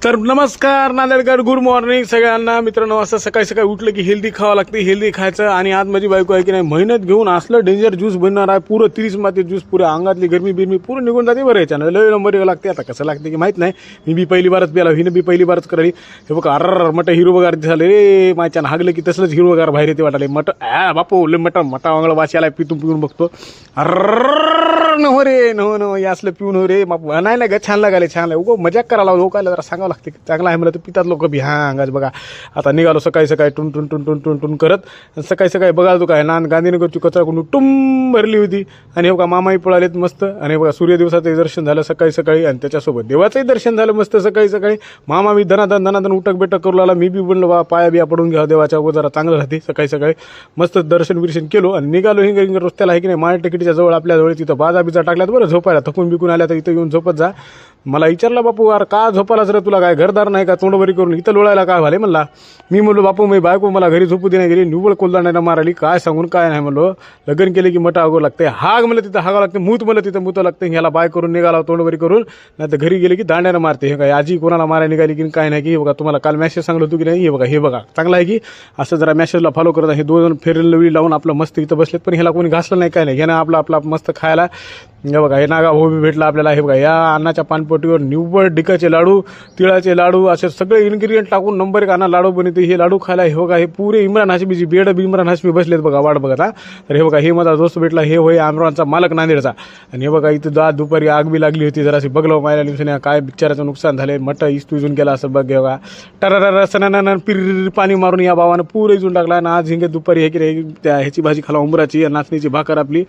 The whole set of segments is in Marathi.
तर नमस्कार नांदेडकर, गुड मॉर्निंग सगळ्यांना मित्रांनो. असं सकाळी सकाळी उठलं की हेल्दी खावं लागते, हेल्दी खायचं. आणि आज माझी बायको आहे की नाही मेहनत घेऊन असलं डेंजर ज्यूस बनणार आहे, पुरं 30 माते ज्यूस, पुऱ्या अंगातली गरमी बिरमी पूर्ण निघून जाते. बरं याच्यानं लय नंबर लागते. आता कसं लागते की माहीत नाही, मी पहिली बारच प्याला, हिनं बी पहिली बारच करावी. हे बघा अर्र मट हिरवगार झाले रे माझ्यानं, हागलं की तसलंच हिरवगार बाहेर येते वाटाले. मट बापू लय मटा वांगळ वाचायला पिऊन बघतो. अर्र हो रे नो या असलं पिऊन हो रे बापू. नाही ना ग, छान लागाले, छान लाग. उगो मजाक करायला लोकायला जरा सांगावं लागते. चांगला आहे मला तर पितात लोक बी. हां अंगाच बघा. आता निघालो सकाळी सकाळी टुन टुन टुन टुन टुन टुन करत. सकाळी सकाळी बघाल तो काय गांधीनगरची कचरा कुंडू टुम भरली होती. आणि हे बघा मामाही पळालेत मस्त. आणि हे बघा सूर्यदिवसाचंही दर्शन झालं सकाळी सकाळी, आणि त्याच्यासोबत देवाचंही दर्शन झालं मस्त सकाळी सकाळी. मामा मी दनादन उटक बेटक करू लागला. मी बी बनलो बा पाया बिया पडून घ्या देवाच्या, व जरा चांगलं राहते सकाळी सकाळी. मस्त दर्शन बिर्शन केलो आणि निघालो. हिंग रस्त्याला आहे की नाही माळ तिकीटच्या जवळ आपल्या जवळ तिथं बाजा बिजा टाकल्यात. बरं झोपायला थकून बिकून आल्या तर इथं येऊन झोपत जा. मला विचारला बापू अरे का झोपालाच रे, तुला काय घरदार नाही का, तोंडबरी करून इथं लोळायला काय झाले म्हणला. मी म्हणलो बापू मी बायको मला घरी झोपू दे नाही गेली, निव्वळ कोलदांड्यानं माराली काय सांगून काय नाही म्हणलो. लग्न केले की मटा आगो लागते, हाग मला तिथं हागावं लागते, मूत मला तिथं मुतं लागते. ह्याला बाय करून निघाला तोंडबरी करून, नाही तर घरी गेले की दांड्यानं मारते. हे काय आजी कोणाला मारायला निघाली की काय नाही की. हे बघा तुम्हाला काल मॅसेज सांगलो होतो की नाही. हे बघा चांगला आहे की असं जरा मॅसेजला फॉलो करत. हे दोन फेरलवी लावून आपलं मस्त इथं बसलेत, पण ह्याला कोणी घासलं नाही काय नाही. ह्यानं आपला मस्त खायला. हे बघा हे नागा भाऊ बी भेटला आपल्याला. हे बघा या अन्नाच्या पानपट्टीवर निव्वळ डिकाचे लाडू, तिळाचे लाडू, असे सगळे इन्ग्रेडियंट टाकून नंबर एक अन्ना लाडू बनते. हे लाडू खायला हे बघा हे पुरे इम्रान हाशमीची बेड इम्रान हाशमी बसलेत बघा वाट बघत. हा तर हे बघा हे माझा दोस्त भेटला, हे होय आमरानचा मालक नांदेडचा. आणि हे बघा इथं दुपारी आग बी लागली होती जराशी बघलो मायला निवसून काय बिचाराचं नुकसान झाले. मट इस्तू इजून गेला असं बघ. हे बघा टरार सणानं पिर पाणी मारून या भावानं पूर इजून टाकला. आणि आज हिंगे दुपारी हे की त्या ह्याची भाजी खाला उंबराची, नाचणीची भाकर आपली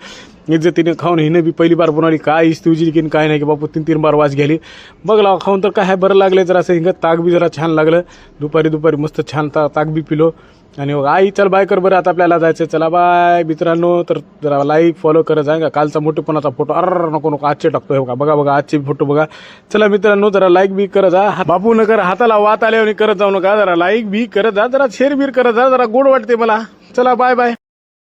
इज्जतीने खाऊन हिनं बी पहिली बार बनवली. काय इस्तूजी की काय नाही की बापू 3-3 बार वाज गेली. बघला खाऊन तर काय बरं लागलं जरा असं. हिंगत ताक बी जरा छान लागलं. दुपारी मस्त छान ताक बी पिलो. आणि आई चल बाय कर बरं, आता आपल्याला जायचं. चला बाय मित्रांनो. तर जरा लाईक फॉलो करत जाय का. कालचा मोठेपणाचा फोटो नको आजचे टाकतो. हे बघा आजचे फोटो बघा. चला मित्रांनो जरा लाईक बी करत जा. बापू नगर हाताला वात आल्यावर करत जाऊ नका. जरा लाईक बी करत जा, जरा शेअर बी करत जा, जरा गोड वाटते मला. चला बाय बाय.